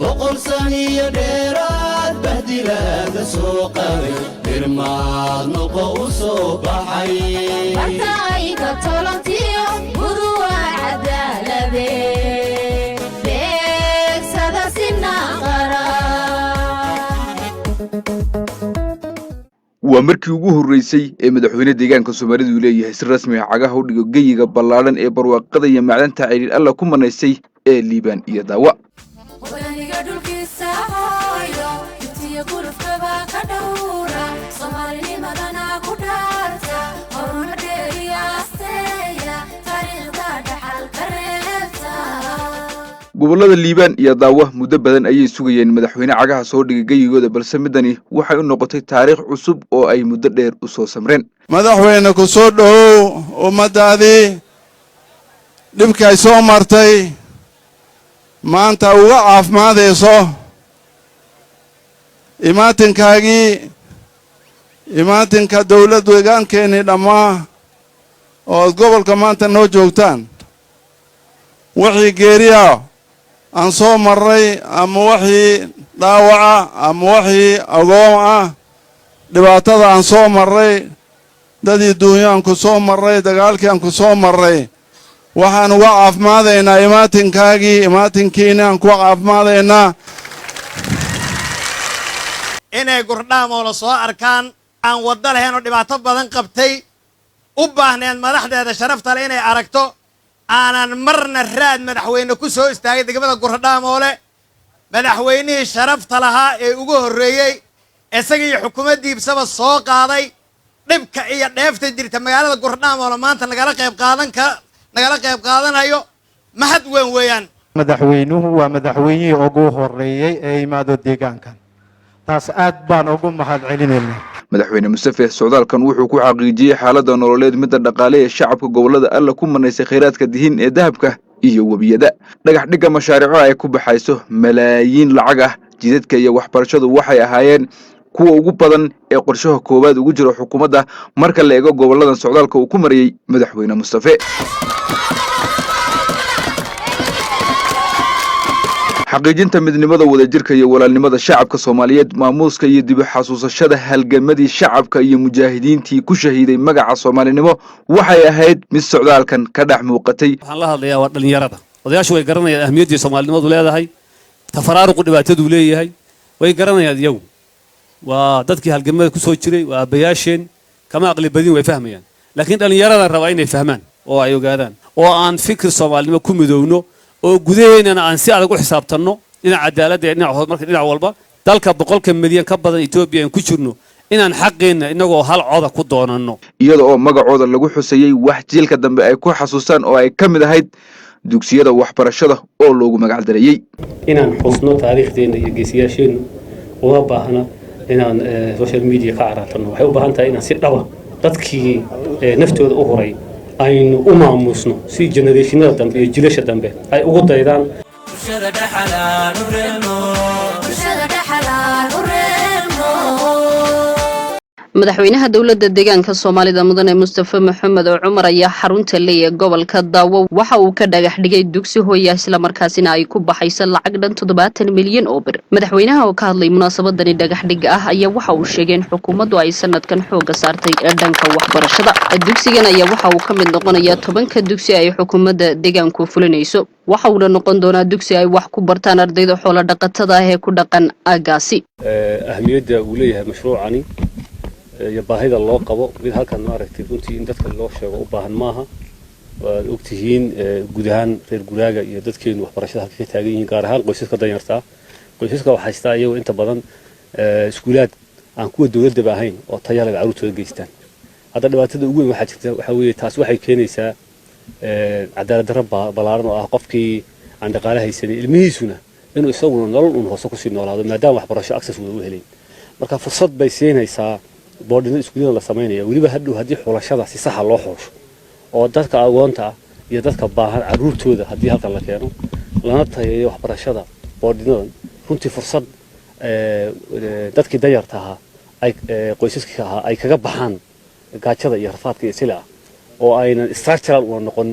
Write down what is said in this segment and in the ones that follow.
بقول ثانية ديرات بهدلات سوقي برمال نقوص وبحي أتايك طلعتيو بروا عدالة بيك سادا سنة waa markii ugu horeysay ee madaxweynaha deegaanka Soomaalidu uu leeyahay si rasmi ah cagaha u dhigo geyiga ballaaran ee barwaaqada iyo macdanta ciriir alla ku manaysay ee Liibaan iyo Daawa gobolada Liibaan iyo Daawa muddo badan ayay sugayeen madaxweyne cagaha soo dhigay geyigooda balse midani waxay u noqotay taariikh cusub oo ay muddo dheer u soo samreen madaxweyne ku soo dhaw ummadaadii dhibka ay soo martay maanta uga caafimaadayso imaatinka dawladda deegaankeennii dhammaa oo gobolka maanta noo joogtaan wixii geeriya aan soo marray ama wixii dhaawaca ama wixii agoon ah dhibaatada aan soo marray dadii duunya aan ku soo marray dagaalkii aan ku soo marray waxaan uga caafimaadaynaa imaatinkiina aan ku caafimaadaynaa inay gurdhaamo la soo arkaan aan wada lahayn oo dhibaato badan qabtay u baahneen madaxdeeda sharafta leh inay aragto aanan marna raad madaxweyne ku soo istaagay degmada gurdhaamoole madaxweynihii sharafta lahaa ee ugu horreeyay isagii xukuumaddiisaba soo qaaday dhibka iyo dheefta jirta magaalada gurdhaamoole maanta nagala qayb qaadanayo mahad weyn weeyaan madaxweynuhu waa madaxweynihii ugu horreeyay ee imaado deegaankan taas aad baan ugu mahad celinaynaa madaxweyne Mustafa socdaalkan wuxuu ku xaqiijiyay xaaladda nololeed midda dhaqaale ee shacabka gobolada alla ku manaysay kheyraadka dihin ee dahabka iyo wabiyada dhagax dhiga mashaariico ay ku baxayso malaayiin lacag ah jidadka iyo waxbarashadu waxay ahaayeen kuwa ugu badan ee qorshaha koobaad ugu jira xukuumadda marka la eego goboladan socdaalka uu ku mariyay madaxweyne Mustafa xaqiijinta midnimada wadajirka iyo walaalnimada shacabka Soomaaliyeed maamuuska iyo dib u xasuusashada halgamadii shacabka iyo mujaahidiintii ku shahiiday magaca Soomaalinimo waxay ahayd mid socdaalkan ka dhex muuqatay waxaan la hadlayaa waa dhalinyarada odayaashu way garanayaan ahmiyadda Soomaalinimadu leedahay tafaraaruq dhibaatadu leeyahay way garanayaan iyagu waa dadkii halgamada ku soo jiray waa abayaasheen kama aqli badin way fahmayaan laakiin dhalinyarada raba inay fahmaan oo ay ogaadaan oo aan fikir Soomaalinimo ku midowno oo gudaheena aan si adag u xisaabtanno dhinaca cadaaladda ee dhinac walba dalka 100 milyan ka badan Itoobiya ku jirno inaan xaqeena inagoo hal cod ku doonano iyada oo magacooda lagu xusayay wax jiilka dambe ay ku xasuustaan oo ay kamid ahayd dugsiyada waxbarashada oo loogu magac dareeyay inaan xusno taariikhdeena iyo geesiyaasheena oo baahna inaan social media ka carartano waxay u baahan tahay inaan si dhaba dadkii naftooda u horay aynu u maamusno si generationada dambe iyo jiilasha dambe ay ugu daydaan madaxweynaha dawladda deegaanka Soomaalida mudane Mustafa Maxamed oo Cumar ayaa xarunta leeyahay gobolka Daawo waxa uu ka dhagax dhigay dugsi hooyo isla markaasina ay ku baxayso lacag dhan 70 milyan oo bir madaxweynaha oo ka hadlay munaasabadani dhagax dhig ah ayaa waxa uu sheegay in xukuumaddu ay sanadkan xooga saartay dhanka waxbarashada dugsigan ayaa waxa uu ka mid noqonayaa 10 dugsi ay xukuumadda deegaanku fulinayso waxa uu noqon doonaa dugsi ay wax ku bartaan ardayda xoolo dhaqatada ah ee ku dhaqan aagaasi ahmiyadda uu leeyahay mashruucani iyo baahida loo qabo mid halkan ma aragtay runtii in dadka loo sheego u baahan maaha waa ogtihiin guud ahaan reer guraaga iyo dadkeenu waxbarashada halka ka taagan yihiin gaar ahaan qoysaska danyarta qoysaska waxa haystaa iyagu inta badan iskuulaad aan kuwa dawladda ahayn oo tayo leh carruurtooda geystaan hadda dhibaatada ugu weyn waxa jirta waxa weeye taas waxay keenaysaa cadaalad darro ballaaran oo ah qofkii aan dhaqaale haysanin ilmihiisuna inuu isaguna nolol hoose ku sii noolaado maadaama waxbarasho access uu helin marka fursad bay siinaysaa boarding iskuulada la sameeyo waliba hadhow hadii xulashada si sax ah loo xoosho oo dadka agoonta iyo dadka baahan carruurtooda hadii halka la keeno lana tayeeyo waxbarashada boardinada runtii fursad dadkii dayarta ahaa ay qoysaska ahaa ay kaga baxaan gaajada iyo rafaadka iyo sila oo aynan structural u noqon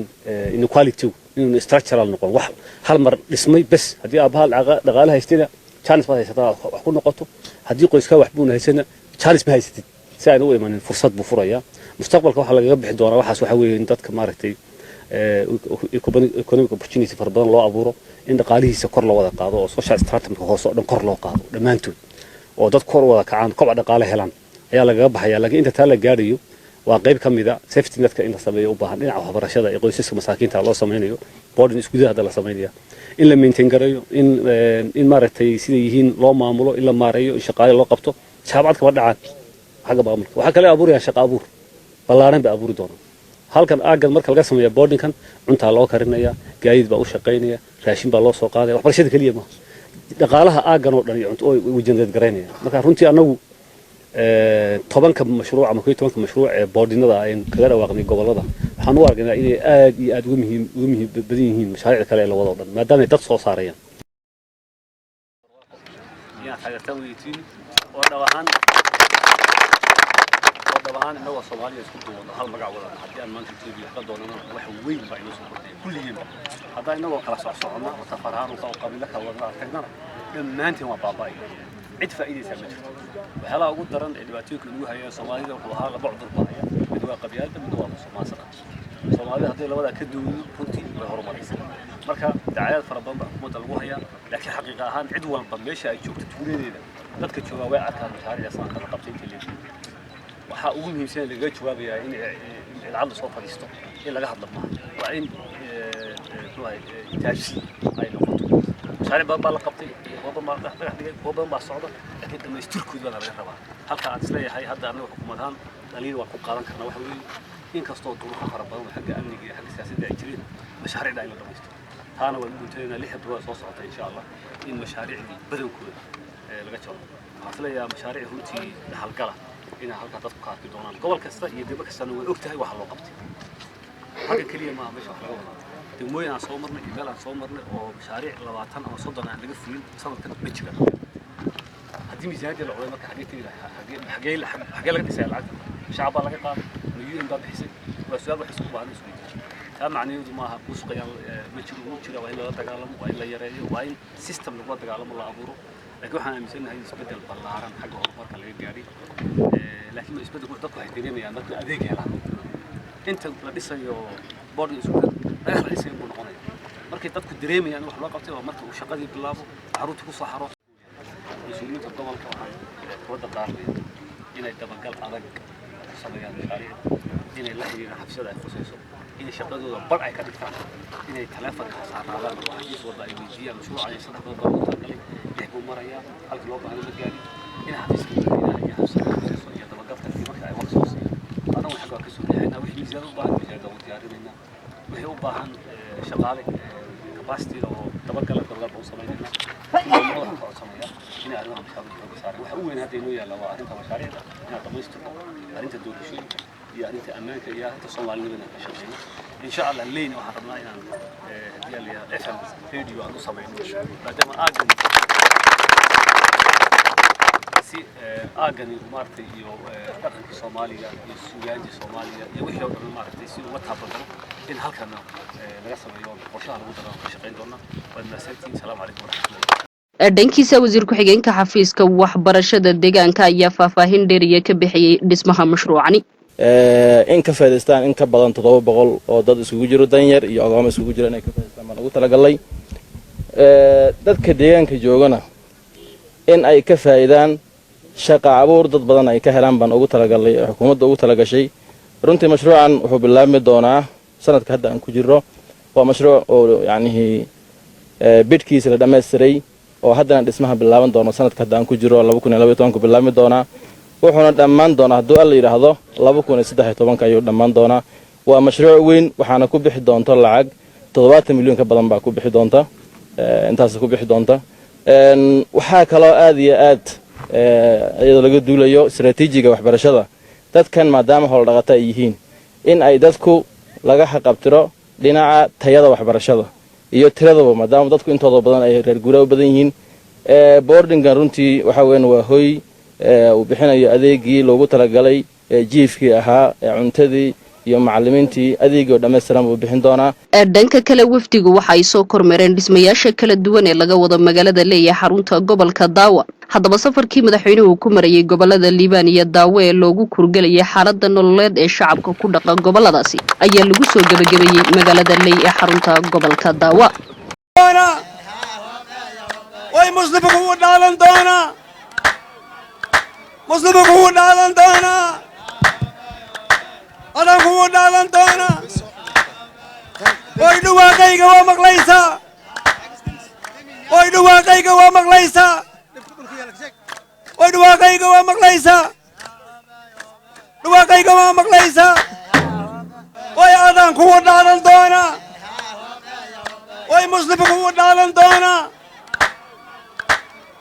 inequality إنه structural نقول هل مر اسمي بس هدي أبها دقالها يستنا chance ما هيستنا وحكون نقطه هدي قيس كوا وحبونا هيستنا chance ما هيستنا ساعدوا من فرصة بفرية مستقبل كوا حلا جنب حدونا وحس وحوي إن تذكر مارتي economic opportunity فربنا الله أبوره إن دقاله سكر الله وذا قاضو social stratum هو صار نكر الله قاضو لما أنتو ودت كر وذا كعان كوا دقاله هلان يا لجنب حيا لكن أنت تلا جاريو وقيب كم إذا safety net كإن سبيه وبهان إن عه برشة يقوليس مساكين تعالوا سمينيو بودن إسكوده هذا لا سمينيا إن لم ينتجريو إن مارتي سيديهين لا معموله إلا ماريو شقاي الله قبته شعبات كبر دعات حاجة بعمل وحكى لي أبوري عشان أبور والله أنا بأبوري دونا هل كان أجل مركل قسم يا بودن كان أنت الله كرنيا جايد بقول شقينيا راشين بالله سوق هذا وبرشة كلية ما قالها أجل ورني أنت وجندت جرينيا ما كان رنتي أنا طبعا كمشروع أما كوي طبعا كمشروع بوردنا ده إن كذا واقني قبل هذا حنوار جنا إني آد ومهم بدينهم مشاريع كلا إلا وضع ما دام يتصل صاريا. يا حاجة توي تين ودوهان إنه الصومالي يسكتوا هل مجا ولا حتى أن ما تجيب يقدرون وحوين بينهم كل يوم هذا إنه خلاص صعنا وتفرعان وقبل لك ولا تقدر لما أنت ما باباي عد فائدة سمجر وهلا أقول درن الواتيك إنه هي الصومالي وهذا بعض الباقي بدوا قبيلة بدوا مصر الصومالي هذي لو ذا كدوا بنتي وهرب عليه مركا دعايات فربان بحكومة الوهية لكن حقيقة هان عدوان بمشي أشوف تقولين إذا dadka jooga way arkaan mashaariicda kala qabtaynta waxa ugu muhiimsan laga jawaabaya in cilad soo fadhiisto in laga hadlo waa in taajis ay noqoto mashaariic baa la qabtay waba ma socdo laakiin dhamaystirkooda laga rabaa halka aan isleeyahay hadda anagu xukuumadaan dhaliil waa ku qaadan karnaa waxa weeye in kastoo duruufo fara badan xagga amniga iyo xagga siyaasadda ay jireen mashaariicda ay la dhamaystiro taana waa ugu teena lix bilood soo socota insha Allah in mashaariicdii badankooda laga jaro waxaa leeyahay mashaariic runtii halgala in halka dadku ka arki doonaan gobol kasta iyo degmo kasta way ogtahay waxa loo qabtay halka kaliya ma meesha wax laga wada degmooyin aan soo marnay meel aan soo marnay oo mashaariic 20 ama 30 aan laga fulin sanadkan ma jira haddii miisaaniyadda la codey marka xagee laga dhisay lacag shacab baa laga qaaday milyan baa bixisay waa su'aal wax isku baahan isku taa macnaheedu maaha kusqayaan ma jiro waa in la dagaalamo waa in la yareeyo waa in system lagu dagaalamo la abuuro لكن إحنا مثلنا هاي إسبدل باللارن حاجة أكبر كلا يجاري لكن إسبدل كل دكتور هيديني يعني مثل أذيك هلا أنت لسه يو بورد إسبدل أخر لسه يبون قناة مركي دكتور دريمي يعني وحلا قبته ومركي وشقادي باللابو عروتك وصحراء مسؤولين الدول كمان تود الداربي هنا يتبقى الأرق صبيان الشارع هنا اللحية حفصة الخصيصة هنا شقادو برع كدكتور هنا الثلاثة صحراء على وحديث وضع يوزيا مشروع على سنة بالضبط يحكوا مريا هل في الوضع المجاني هنا حفيز هنا حفصة الخصيصة يتبقى في مكة أي مخصوص أنا وحقا كسر هنا وحي زيادة وبعد مجادة وديارين هنا وهي وباهن شغالة كباستي لو تبقى لك الغرب وصمينا هنا ومروح وصمينا هنا أنا مشاهد بساري وحقوين هذه نويا لو أنت مشاريع هنا طميستر أنت دور شيء يا أنت أمانك يا أنت صلى الله عليه وسلم إن شاء الله الليل وحضرنا هنا ديال FM فيديو أنو صمينا بعدما أجن si aagani maartay iyo dhaqanka Soomaaliga iyo suugaanta Soomaaliga iyo wixii oo dhan maartay si uu taabado in halkan laga sameeyo qorshaha lagu daro ka shaqeyn doona waa maasantiin salaam calaykum waraxmatullaahi dhankiisa wasiir ku-xigeenka xafiiska waxbarashada deegaanka ayaa faahfaahin dheeriya ka bixiyay dhismaha mashruucani in ka faa'iideystaan in ka badan 700 oo dad isugu jiro danyar iyo ogaamo isugu jiro inay ka faa'iideystaan ma ugu talagalay dadka deegaanka joogana in ay ka faa'iidaan shaqa abuur dad badan ay ka helaan baan ugu talagalay xukuumadda ugu talagashay runtii mashruucan wuxuu bilaabmi doonaa sanadka hadda aan ku jiro waa mashruuc oo yaani bidkiisa la dhameystiray oo haddana dhismaha bilaaban doono sanadka hadda aan ku jiro 2012 ku bilaabmi doonaa wuxuuna dhammaan doonaa hadduu alla yiraahdo 2013 ayuu dhammaan doonaa waa mashruuc weyn waxaana ku bixi doonto lacag 70 milyan ka badan baa ku bixi doonta intaas ku bixi doonta waxaa kaloo aad iyo aad iyadoo laga duulayo istaraatiijiga waxbarashada dadkan maadaama howl dhaqata ay yihiin in ay dadku laga xaqabtiro dhinaca tayada waxbarashada iyo tiradaba maadaama dadku intooda badan ay reer guuraa u badan yihiin boardingan runtii waxa weyn waa hoy uu bixinayo adeegii loogu talagalay jiifkii ahaa cuntadii iyo macallimiintii adeegii oo dhammaystiran buu bixin doonaa. dhanka kale wafdigu waxa ay soo kormeereen dhismayaasha kala duwan ee laga wado magaalada leeyahay xarunta gobolka Daawa. haddaba safarkii madaxweynuhu ku marayay gobolada Liibaan iyo Daawa ee loogu kurgalayay xaaladda nololeed ee shacabka ku dhaqan goboladaasi ayaa lagu soo gabagabeeyay magaalada leeyahay ee xarunta gobolka Daawa. way muslimuhu u dhaalan doonaa muslimuhu u dhaalan doonaa adanku u dhaalan doonaa way dhawaaqayga waa maqlaysaa way dhawaaqayga waa maqlaysaa way dhawaaqayga waa maqlaysaa dhawaaqayga waa maqlaysaa way adanku u dhaalan doonaa way muslimuhu u dhaalan doonaa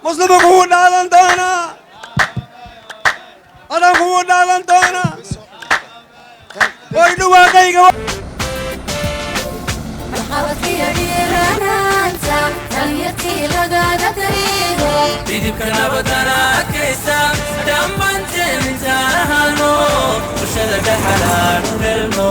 muslimuhu u dhaalan doonaa adanku u dhaalan doonaa way dhawaaqayga midibka nabadana adkaysa dhammaanteen intaan ahano bulshada dhaxalaan u helno